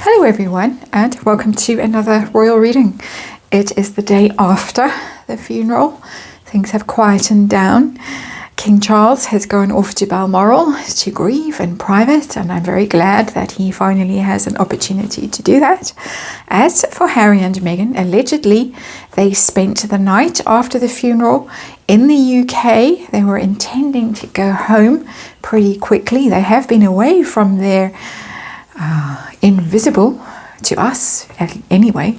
Hello everyone, and welcome to another royal reading. It is the day after the funeral. Things have quietened down. King Charles has gone off to Balmoral to grieve in private, and I'm very glad that he finally has an opportunity to do that. As for Harry and Meghan, allegedly they spent the night after the funeral in the UK. They were intending to go home pretty quickly. They have been away from their invisible to us anyway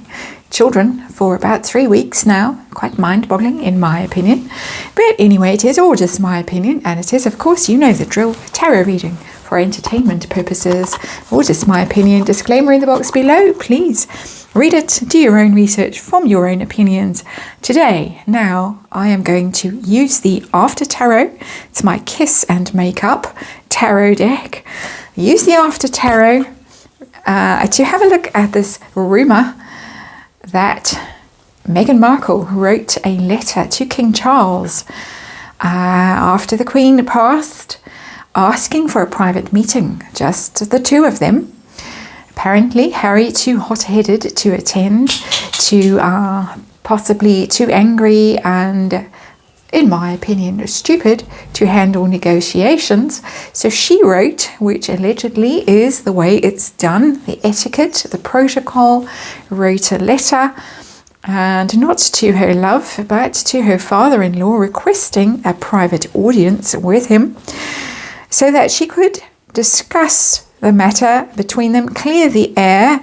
children for about 3 weeks now. Quite mind-boggling in my opinion, but anyway, it is all just my opinion, and it is, of course, you know the drill, tarot reading for entertainment purposes, all just my opinion. Disclaimer in the box below, please read it, do your own research, form your own opinions. Today, now, I am going to use the After Tarot. It's my Kiss and Makeup tarot deck. Use the After Tarot to have a look at this rumour that Meghan Markle wrote a letter to King Charles after the Queen passed, asking for a private meeting, just the two of them. Apparently, Harry too hot-headed to attend, possibly too angry and, in my opinion, stupid to handle negotiations. So she wrote, which allegedly is the way it's done, the etiquette, the protocol, wrote a letter, and not to her love, but to her father-in-law, requesting a private audience with him so that she could discuss the matter between them, clear the air,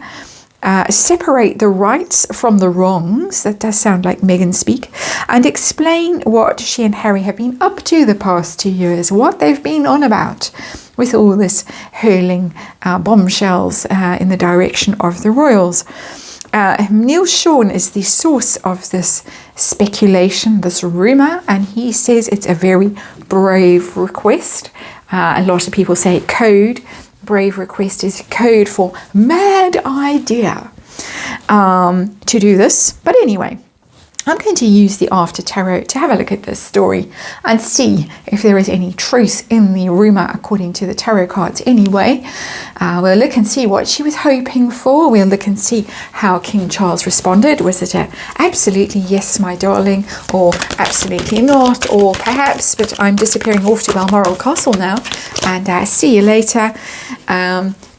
separate the rights from the wrongs, that does sound like Meghan speak, and explain what she and Harry have been up to the past 2 years, what they've been on about with all this hurling bombshells in the direction of the royals. Neil Sean is the source of this speculation, this rumour, and he says it's a very brave request. A lot of people say code. Brave request is code for mad idea to do this. But anyway, I'm going to use the After Tarot to have a look at this story and see if there is any truth in the rumour according to the tarot cards anyway. We'll look and see what she was hoping for. We'll look and see how King Charles responded. Was it a absolutely yes, my darling, or absolutely not, or perhaps, but I'm disappearing off to Balmoral Castle now, and see you later.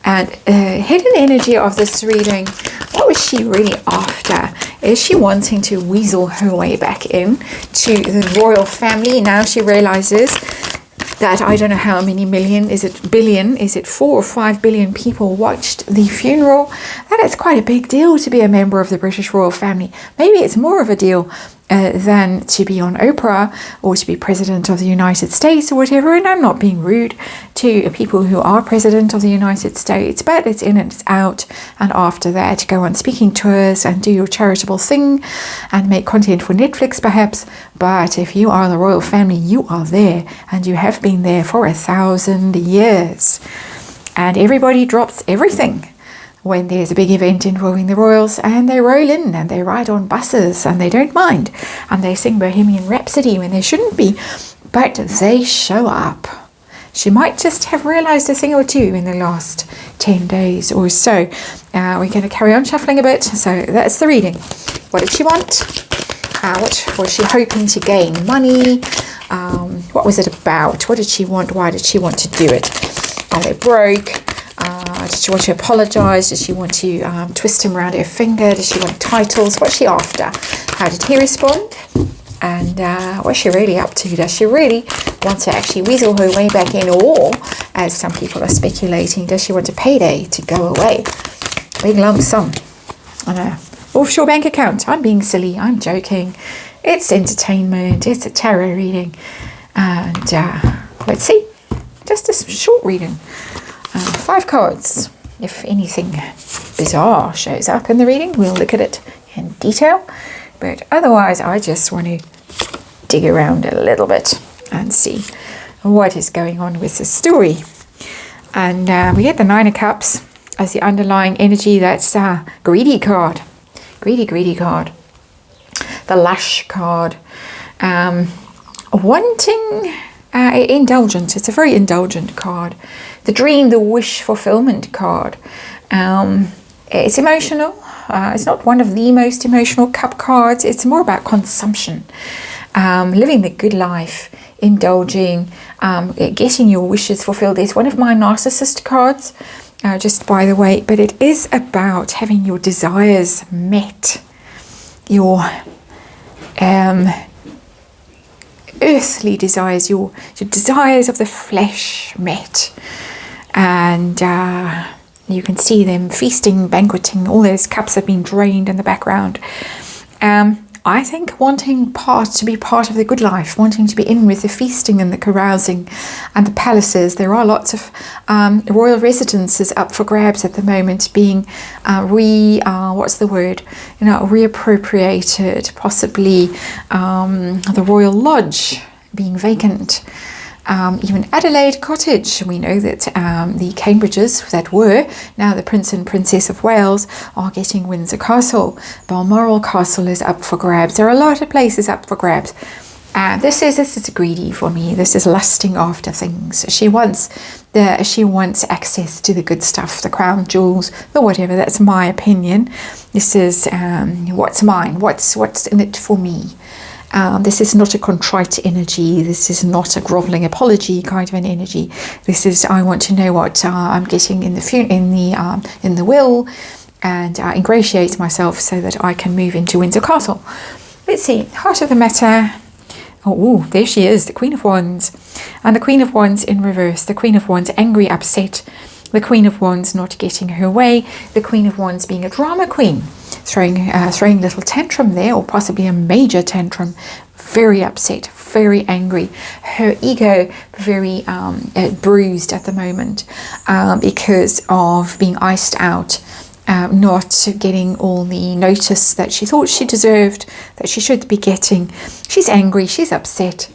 Hidden energy of this reading, what was she really after? Is she wanting to weasel her way back in to the royal family? Now she realizes that I don't know how many million, is it billion, is it 4 or 5 billion people watched the funeral? That is quite a big deal to be a member of the British royal family. Maybe it's more of a deal than to be on Oprah or to be president of the United States or whatever. And I'm not being rude to people who are president of the United States, but it's in and it's out. And after that, go on speaking tours and do your charitable thing and make content for Netflix perhaps. But if you are the royal family, you are there, and you have been there for 1,000 years. And everybody drops everything when there's a big event involving the royals, and they roll in and they ride on buses and they don't mind, and they sing Bohemian Rhapsody when they shouldn't be, but they show up. She might just have realized a thing or two in the last 10 days or so. We're going to carry on shuffling a bit. So that's the reading. What did she want? What was she hoping to gain? Money? What was it about? What did she want? Why did she want to do it? Are they broke? Did she want to apologise? Did she want to twist him around her finger? Did she want titles? What's she after? How did he respond? And what's she really up to? Does she really want to actually weasel her way back in? Or, as some people are speculating, does she want a payday to go away? Big lump sum on a offshore bank account. I'm being silly. I'm joking. It's entertainment. It's a tarot reading. And let's see. Just a short reading. 5 cards. If anything bizarre shows up in the reading, we'll look at it in detail. But otherwise, I just want to dig around a little bit and see what is going on with the story. And we get the 9 of Cups as the underlying energy. That's a greedy card. Greedy card. The lush card. Wanting indulgent. It's a very indulgent card. The dream, the wish fulfillment card. It's emotional. It's not one of the most emotional cup cards. It's more about consumption, living the good life, indulging, getting your wishes fulfilled. It's one of my narcissist cards, just by the way, but it is about having your desires met, your earthly desires, your desires of the flesh met, and you can see them feasting, banqueting. All those cups have been drained in the background. I think wanting to be part of the good life, wanting to be in with the feasting and the carousing and the palaces. There are lots of royal residences up for grabs at the moment, being reappropriated, possibly the Royal Lodge being vacant. Even Adelaide Cottage, we know that the Cambridges that were now the Prince and Princess of Wales are getting Windsor Castle. Balmoral Castle is up for grabs. There are a lot of places up for grabs. This is greedy for me. This is lusting after things. She wants access to the good stuff, the crown jewels, the whatever. That's my opinion. This is what's mine. What's in it for me. This is not a contrite energy. This is not a groveling apology kind of an energy. This is, I want to know what I'm getting in the will, and ingratiate myself so that I can move into Windsor Castle. Let's see, heart of the matter. Oh, there she is, the Queen of Wands, and the Queen of Wands in reverse. The Queen of Wands angry, upset. The Queen of Wands not getting her way. The Queen of Wands being a drama queen, throwing little tantrum there, or possibly a major tantrum. Very upset, very angry. Her ego very bruised at the moment because of being iced out, not getting all the notice that she thought she deserved, that she should be getting. She's angry, she's upset.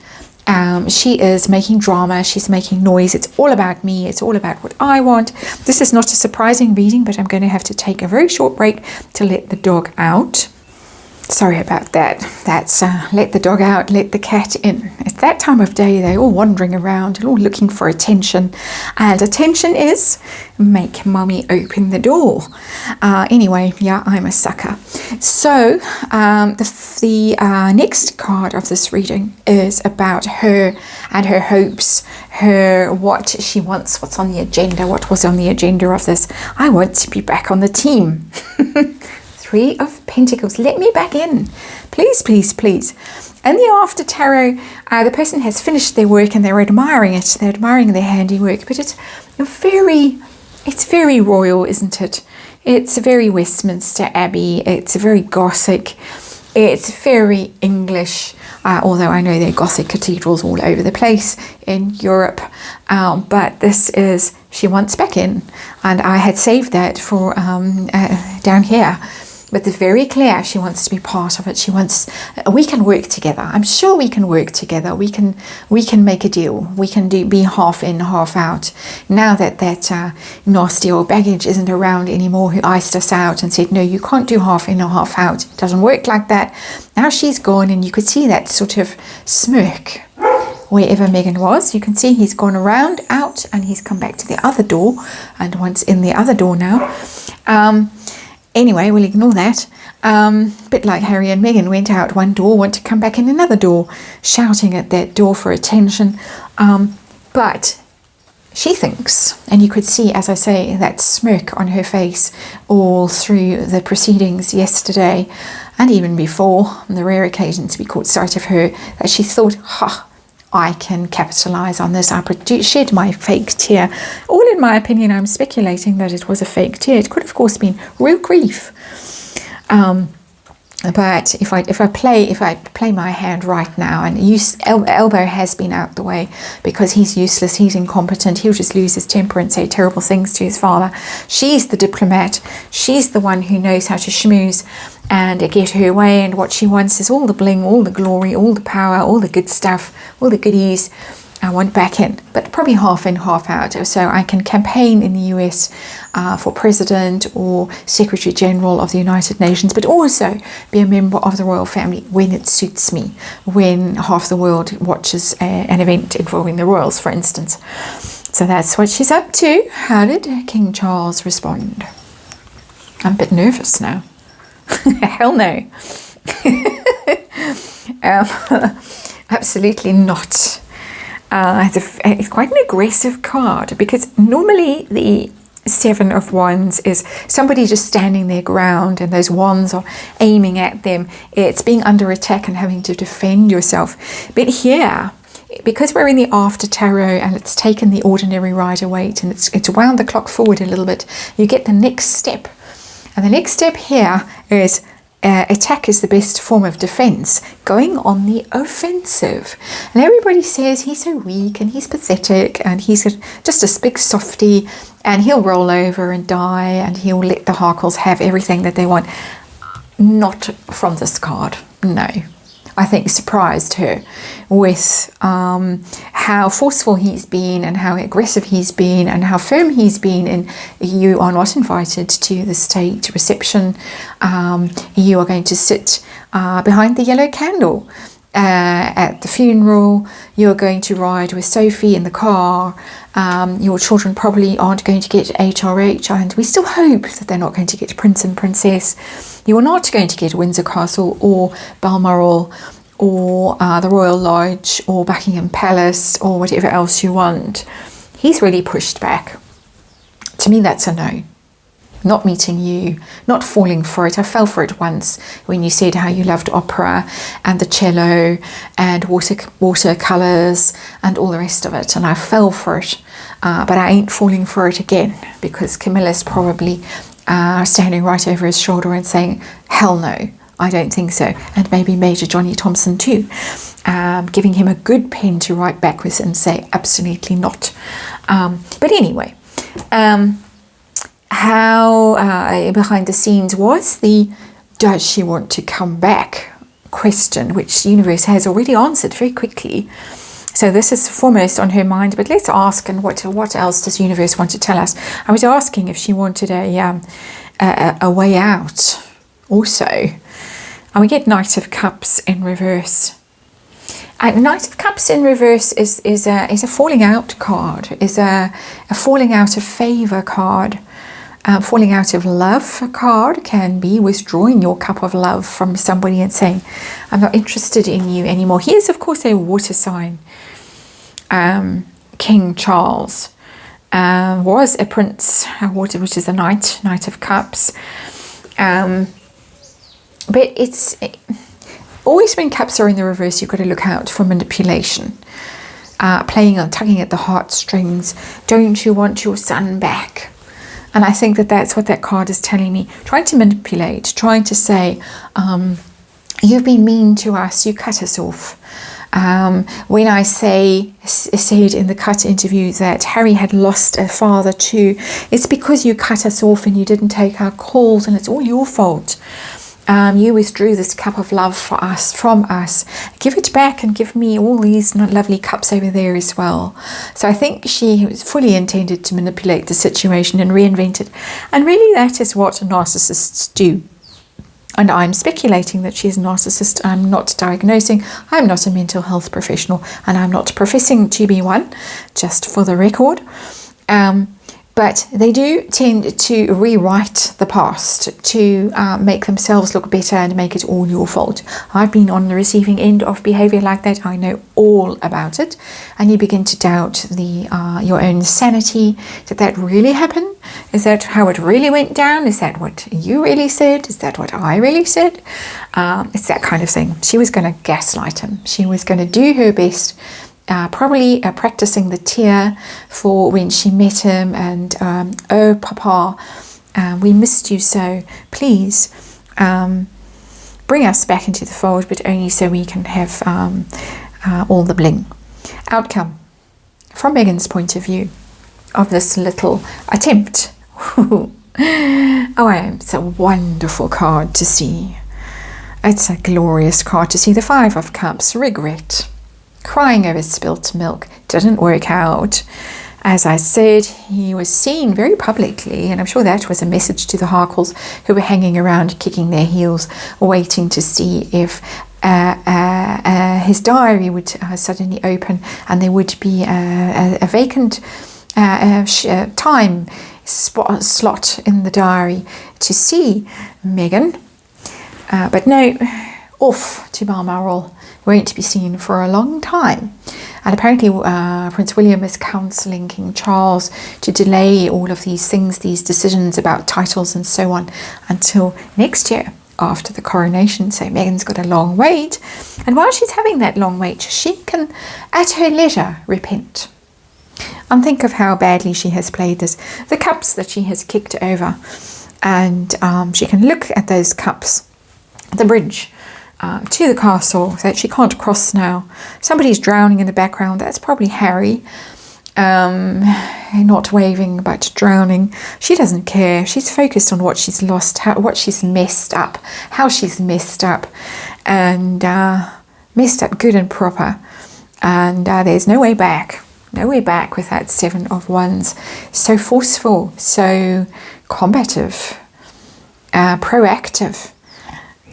She is making drama, she's making noise. It's all about me, it's all about what I want. This is not a surprising reading, but I'm going to have to take a very short break to let the dog out. Sorry about that. That's let the dog out, let the cat in. It's that time of day, they're all wandering around and all looking for attention. And attention is, make mommy open the door. Anyway, yeah, I'm a sucker. So the next card of this reading is about her and her hopes, what she wants, what's on the agenda, what was on the agenda of this. I want to be back on the team. Three of Pentacles, let me back in, please, please, please. And the After Tarot, the person has finished their work and they're admiring it. They're admiring their handiwork, but it's very royal, isn't it? It's very Westminster Abbey. It's very Gothic. It's very English, although I know there are Gothic cathedrals all over the place in Europe. But this is, she wants back in, and I had saved that for down here. But it's very clear she wants to be part of it. She wants, we can work together. I'm sure we can work together. We can make a deal. We can be half in, half out. Now that nasty old baggage isn't around anymore, who iced us out and said, no, you can't do half in or half out. It doesn't work like that. Now she's gone, and you could see that sort of smirk wherever Meghan was. You can see he's gone around, out, and he's come back to the other door, and once in the other door now. Anyway, we'll ignore that. Bit like Harry and Meghan went out one door, want to come back in another door, shouting at that door for attention. But she thinks, and you could see, as I say, that smirk on her face all through the proceedings yesterday, and even before, on the rare occasions we caught sight of her, that she thought, I can capitalize on this. I shed my fake tear. All in my opinion, I'm speculating that it was a fake tear. It could, of course, been real grief. But if I play my hand right now, and Elbow has been out the way because he's useless, he's incompetent, he'll just lose his temper and say terrible things to his father. She's the diplomat. She's the one who knows how to schmooze and get her way, and what she wants is all the bling, all the glory, all the power, all the good stuff, all the goodies. I want back in, but probably half in, half out. So I can campaign in the US for President or Secretary General of the United Nations, but also be a member of the royal family when it suits me, when half the world watches an event involving the royals, for instance. So that's what she's up to. How did King Charles respond? I'm a bit nervous now. Hell no. Absolutely not. It's quite an aggressive card, because normally the Seven of Wands is somebody just standing their ground and those wands are aiming at them. It's being under attack and having to defend yourself. But here, because we're in the after tarot and it's taken the ordinary Rider-Waite and it's wound the clock forward a little bit, you get the next step. And the next step here is attack is the best form of defense, going on the offensive. And everybody says he's so weak and he's pathetic and he's just a big softy and he'll roll over and die and he'll let the Harkles have everything that they want. Not from this card, no. I think surprised her with how forceful he's been and how aggressive he's been and how firm he's been. And you are not invited to the state reception. You are going to sit behind the yellow candle at the funeral. You're going to ride with Sophie in the car. Your children probably aren't going to get HRH, and we still hope that they're not going to get Prince and Princess. You are not going to get Windsor Castle or Balmoral or the Royal Lodge or Buckingham Palace or whatever else you want. He's really pushed back. To me, that's a no. Not meeting you, not falling for it. I fell for it once when you said how you loved opera and the cello and watercolours and all the rest of it, and I fell for it. But I ain't falling for it again, because Camilla's probably standing right over his shoulder and saying, hell no, I don't think so. And maybe Major Johnny Thompson too, giving him a good pen to write back with and say absolutely not. But anyway, how behind the scenes was the does she want to come back question, which the universe has already answered very quickly. So this is foremost on her mind, but let's ask, and what else does the universe want to tell us? I was asking if she wanted a way out also. And we get Knight of Cups in reverse. Knight of Cups in reverse is a falling out card, is a falling out of favour card. Falling out of love card can be withdrawing your cup of love from somebody and saying, I'm not interested in you anymore. He is, of course, a water sign. King Charles was a prince, which is a knight of cups. But it's always when cups are in the reverse, you've got to look out for manipulation. Playing on, tugging at the heartstrings. Don't you want your son back? And I think that that's what that card is telling me. Trying to manipulate, trying to say, you've been mean to us, you cut us off. When I said in the Cut interview that Harry had lost a father too, it's because you cut us off and you didn't take our calls, and it's all your fault. You withdrew this cup of love from us. Give it back and give me all these lovely cups over there as well. So I think she was fully intended to manipulate the situation and reinvent it. And really that is what narcissists do. And I'm speculating that she's a narcissist. I'm not diagnosing. I'm not a mental health professional, and I'm not professing to be one, just for the record. But they do tend to rewrite the past to make themselves look better and make it all your fault. I've been on the receiving end of behavior like that. I know all about it. And you begin to doubt your own sanity. Did that really happen? Is that how it really went down? Is that what you really said? Is that what I really said? It's that kind of thing. She was going to gaslight him. She was going to do her best. Probably practicing the tear for when she met him, and oh Papa, we missed you so, please bring us back into the fold, but only so we can have all the bling. Outcome from Meghan's point of view of this little attempt. Oh, it's a wonderful card to see. It's a glorious card to see. The Five of Cups, regret, crying over spilt milk, didn't work out. As I said, he was seen very publicly, and I'm sure that was a message to the Harkles, who were hanging around kicking their heels, waiting to see if his diary would suddenly open and there would be a vacant time slot in the diary to see Meghan. But no, off to Balmoral, won't be seen for a long time. And apparently Prince William is counselling King Charles to delay all of these things, these decisions about titles and so on, until next year after the coronation. So Meghan's got a long wait. And while she's having that long wait, she can, at her leisure, repent. And think of how badly she has played this. The cups that she has kicked over. And she can look at those cups, the bridge, to the castle that she can't cross now. Somebody's drowning in the background. That's probably Harry. Not waving but drowning. She doesn't care. She's focused on what she's lost, what she's messed up, how she's messed up, and messed up good and proper. And there's no way back. No way back with that 7 of Wands. So forceful, so combative, proactive.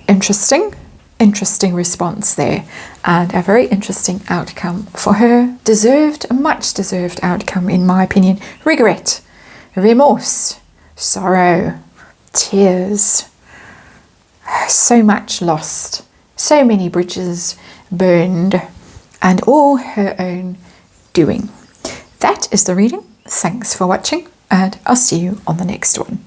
Interesting response there, and a very interesting outcome for her. A much deserved outcome in my opinion. Regret, remorse, sorrow, tears, so much lost, so many bridges burned, and all her own doing. That is the reading. Thanks for watching, and I'll see you on the next one.